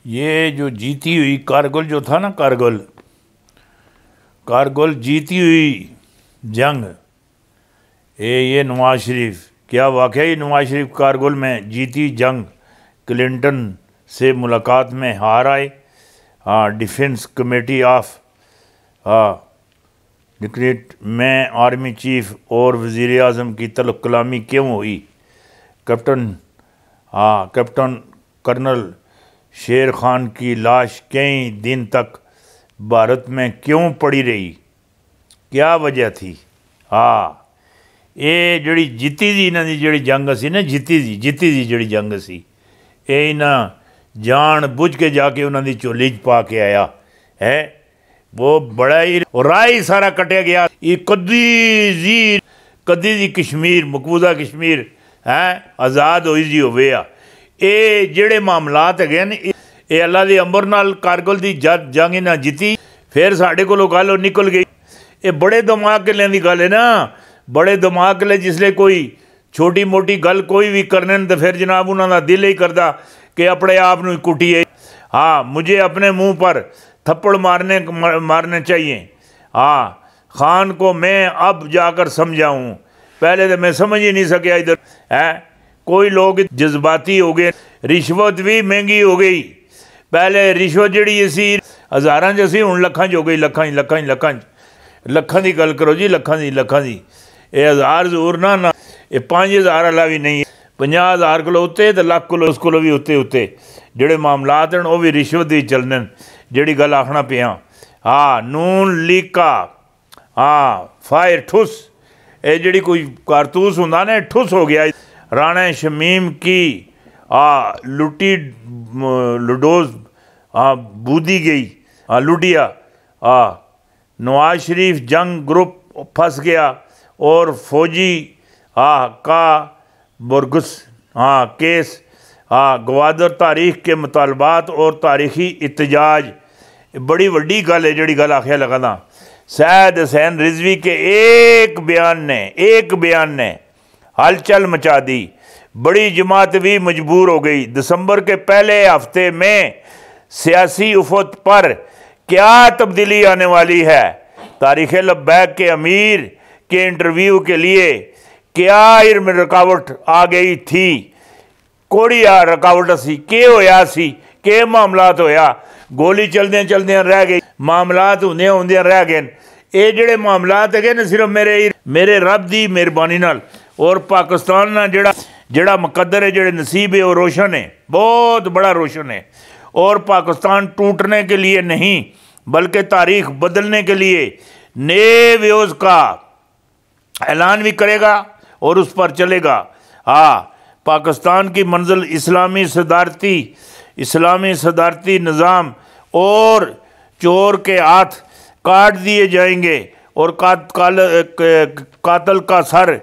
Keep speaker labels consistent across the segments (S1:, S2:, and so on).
S1: ये जो जीती हुई कारगिल जो था ना, कारगिल जीती हुई जंग, ये नवाज शरीफ, क्या वाकई ही नवाज शरीफ कारगिल में जीती जंग क्लिंटन से मुलाकात में हार आए। हाँ, डिफेंस कमेटी ऑफ डिक्रेट में आर्मी चीफ और वज़ीर आज़म की तलब कलामी क्यों हुई? कैप्टन कर्नल शेर खान की लाश कई दिन तक भारत में क्यों पड़ी रही, क्या वजह थी? हाँ, ये जिहड़ी जीती दी इन्हां दी जिहड़ी जंग सी ना, जीती दी जिहड़ी जंग सी, ये इन्हां जान बुझ के जाके उन्हां दी झोली च पा के आया है। वो बड़ा ही राह ही सारा कटिया गया। ये कदी दी कश्मीर, मकबूजा कश्मीर है आज़ाद होई जी होवे आ। ये जिहड़े मामलात है ने, ये अल्लाह दे अंबर नाल कारगिल दी जंग इन्हां जीती, फिर साडे कोलों गल निकल गई। ये बड़े दिमाग किलें दी गल है ना, बड़े दिमाग किले जिसले कोई छोटी मोटी गल कोई भी करने तो फिर जनाब उन्हों का दिल ही करता कि अपने आप में कुटिए। हाँ, मुझे अपने मुंह पर थप्पड़ मारने चाहिए। हाँ, खान को मैं अब जाकर समझाऊँ, पहले तो मैं समझ ही नहीं सकिया इधर है। कोई लोग जज्बाती हो गए, रिश्वत भी महंगी हो गई। पहले रिश्वत जी असी हज़ारां च सी, हुण लखां च हो गई, लखां की गल करो जी, लखां की। ये हज़ार जरूर ना ये 5000 वाला भी नहीं, 50,000 किलो उत्ते तो लाख किलो उस कोलों भी उत्ते जिहड़े मामलात हैं वो भी रिश्वत ही चलने जिहड़ी गल आखना पिया। हाँ, नून लीका, हाँ फायर ठुस, ये जिहड़ी कोई कारतूस हुंदा ना, ठुस हो गया। राणा शमीम की लुटी लुडोज बूदी गई, लुटिया। नवाज शरीफ जंग ग्रुप फंस गया और फौजी का बुरगस केस, गवादर तारीख के मुतालबात और तारीखी इतजाज, बड़ी वड्डी गल है जिहड़ी गल आखिया लगा था। सैयद हुसैन रिजवी के एक बयान ने हलचल मचा दी, बड़ी जमात भी मजबूर हो गई। दिसंबर के पहले हफ्ते में सियासी उफक पर क्या तब्दीली आने वाली है? तारीख़ लब्बैक के अमीर के इंटरव्यू के लिए क्या रुकावट आ गई थी? कोड़ी रुकावट सी, के होया सी, के मामलात होया? गोली चलदियां रह गई, मामलात होंदियां रह गए। ये जिहड़े मामलात है ना, सिर्फ मेरे रब की मेहरबानी नाल और पाकिस्तान ना जिहड़ा मुकद्दर है, जिहड़े नसीब है, वो रोशन है, बहुत बड़ा रोशन है। और पाकिस्तान टूटने के लिए नहीं बल्कि तारीख बदलने के लिए नए व्यूज़ का ऐलान भी करेगा और उस पर चलेगा। हाँ, पाकिस्तान की मंजिल इस्लामी सदारती निज़ाम और चोर के हाथ काट दिए जाएंगे और कातल का सर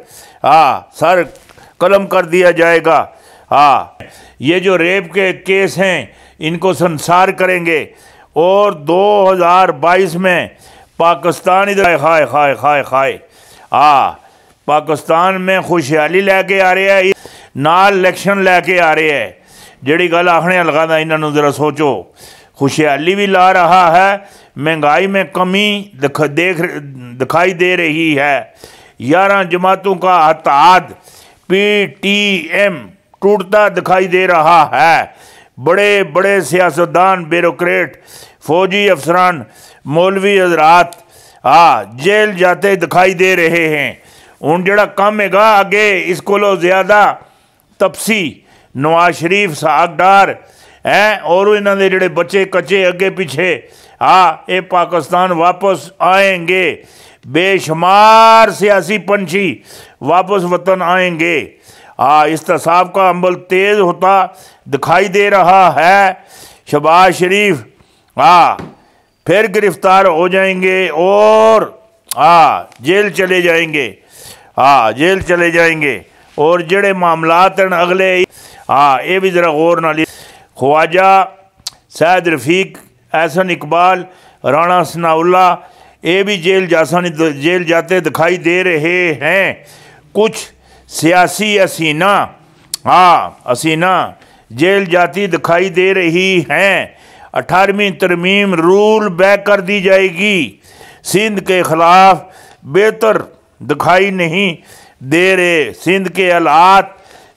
S1: कलम कर दिया जाएगा। हाँ, ये जो रेप के केस हैं इनको संसार करेंगे और 2022 में पाकिस्तान इधर खाए पाकिस्तान में खुशहाली लैके आ रहा है, नाल इलेक्शन लैके आ रहे है। जिहड़ी गल आखने लगा था, इन्होंने ज़रा सोचो, खुशहाली भी ला रहा है, महंगाई में कमी दिखाई दे रही है। 11 जमातों का इत्तेहाद PTM टूटता दिखाई दे रहा है। बड़े बड़े सियासतदान, ब्यूरोक्रेट, फौजी अफसरान, मौलवी हजरात जेल जाते दिखाई दे रहे हैं। हुण जिहड़ा कम हैगा अगे इस कोलों ज़्यादा तपसी नवाज शरीफ सागदार हैं और इन्हां दे जिहड़े बच्चे कच्चे अगे पिछे ये पाकिस्तान वापस आएंगे। बेशुमार सियासी पंछी वापस वतन आएंगे। इस्तेसाब का अमल तेज़ होता दिखाई दे रहा है। शहबाज शरीफ फिर गिरफ्तार हो जाएंगे और जेल चले जाएंगे। और जिहड़े मामलात हैं अगले ये भी ज़रा गौर नाल, ख्वाजा सैयद रफ़ीक, एहसन इकबाल, राणा सनाउल्ला, ये भी जेल जाते दिखाई दे रहे हैं। कुछ सियासी हसीना जेल जाती दिखाई दे रही हैं। 18वीं तरमीम रूल बैक कर दी जाएगी। सिंध के ख़िलाफ़ बेहतर दिखाई नहीं दे रहे, सिंध के हालात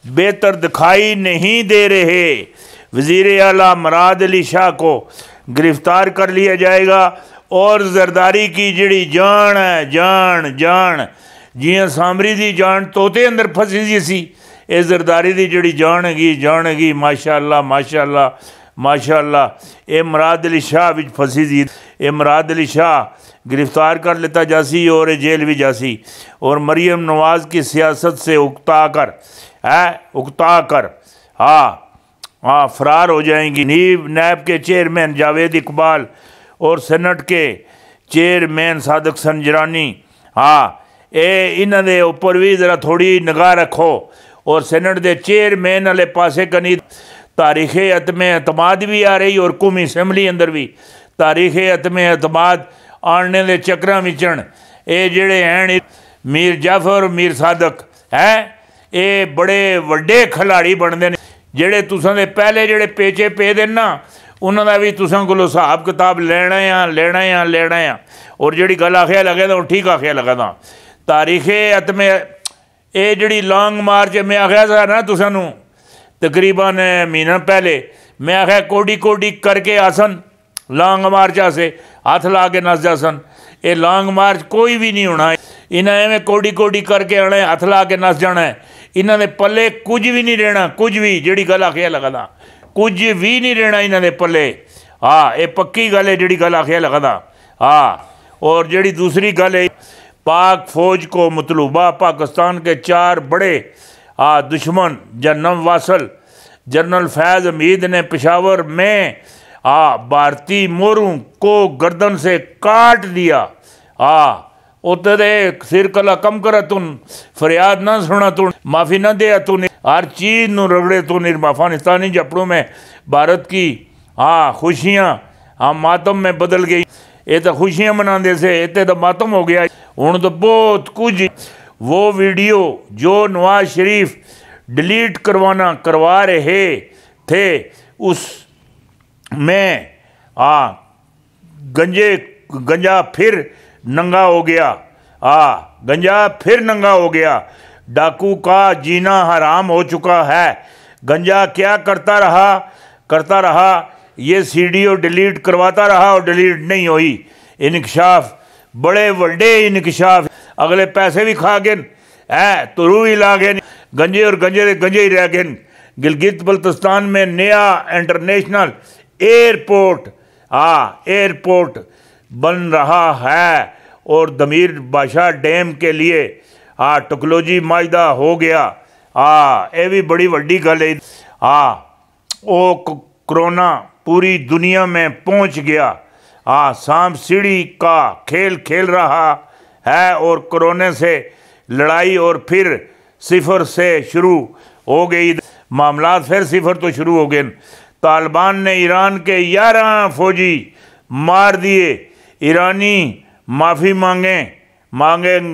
S1: बेहतर दिखाई नहीं दे रहे। वज़ीर आला मुराद अली शाह को गिरफ़्तार कर लिया जाएगा और जरदारी की जिहड़ी जान है, जान जान जियां सामरी दी जान तोते अंदर फसी सी, ये जरदारी दी जिहड़ी जान हैगी माशाअल्लाह माशाअल्लाह माशाअल्लाह ये मुराद अली शाह विच फसी सी। ये मुराद अली शाह गिरफ़्तार कर लेता जासी और जेल भी जासी और मरीम नवाज़ की सियासत से उकता कर हाँ फ़रार हो जाएंगी। नैब के चेयरमैन जावेद इकबाल और सेनेट के चेयरमैन सादक संजरानी, ये इन्हां दे उपर भी ज़रा थोड़ी निगाह रखो। और सेनेट के चेयरमैन वाले पासे कनी तारीख़ अतम एतमाद भी आ रही और कौमी असैम्बली अंदर भी तारीख़ अतम एतमाद आने के चक्कर विचण ये जिहड़े हैं मीर जाफर मीर सादक है, ये बड़े वड्डे खिलाड़ी बनते हैं। जिहड़े तुसां दे पहले जिहड़े पेचे पे दे ना उन्हां दा भी तुसां कोलों हिसाब किताब लेना आ। और जिहड़ी गल आखिया लगे तो ठीक आखिया लगा तारीख़ अतम ये जिहड़ी लॉन्ग मार्च मैं आखिया था ना तुसां नूं तकरीबन महीना पहले मैं आखिया कोडी कोडी करके आसन लॉन्ग मार्च आसे हथ ला के नस जासन। ये लॉन्ग मार्च कोई भी नहीं होना, इन्हें एवं कोडी कोडी करके आना है, हथ ला के नस जाना है। इन्हों के पल्ले कुछ भी नहीं रहना, कुछ भी जिहड़ी गल आखिया लगदा कुछ भी नहीं रहना इन्हों के पल्ले। ये पक्की गल है जिहड़ी गल आखिया लगदा। और जिहड़ी दूसरी गल है पाक फौज को मतलूबा पाकिस्तान के 4 बड़े दुश्मन जनरल वासल जनरल फैज़ हमीद ने पेशावर में भारतीय मोरों को गर्दन से काट दिया। उतरे सिर कला कम कर तुन फरियाद ना सुना तुन माफ़ी ना दे तुन हर चीज़ नू रगड़े तुन अफगानिस्तानी जपड़ों में भारत की खुशियाँ मातम में बदल गई। ये तो खुशियाँ मनाते से इतने तो मातम हो गया। हुण तो बहुत कुछ वो वीडियो जो नवाज शरीफ डिलीट करवा रहे थे उस में गंजा फिर नंगा हो गया। गंजा फिर नंगा हो गया। डाकू का जीना हराम हो चुका है। गंजा क्या करता रहा ये सीडियो डिलीट करवाता रहा और डिलीट नहीं हुई। इनकशाफ बड़े वड्डे इनकशाफ, अगले पैसे भी खा गए तुरू भी ला गए, गंजे और गंजे ही रह गए। गिलगित बल्तिस्तान में नया इंटरनेशनल एयरपोर्ट बन रहा है और दमीर बादशाह डैम के लिए टेक्नोलॉजी माहिदा हो गया। ये भी बड़ी वड्डी गल है। कोरोना पूरी दुनिया में पहुंच गया। सांप सीढ़ी का खेल रहा है और कोरोना से लड़ाई और फिर सिफर से शुरू हो गई। मामलात फिर सिफर तो शुरू हो गए। तालिबान ने ईरान के 11 फौजी मार दिए। ईरानी माफ़ी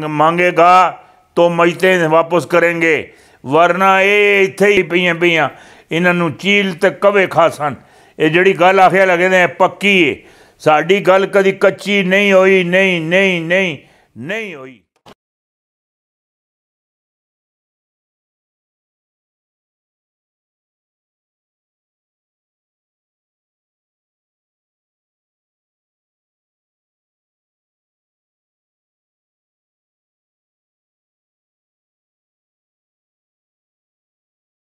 S1: मांगेगा तो मजतें वापस करेंगे, वरना ये इत्थे ही पईयां इन्हों चील ते कवे खासन। ये जिहड़ी गल आखिया लगे पक्की है, साडी गल कदी कच्ची नहीं हुई, नहीं हुई।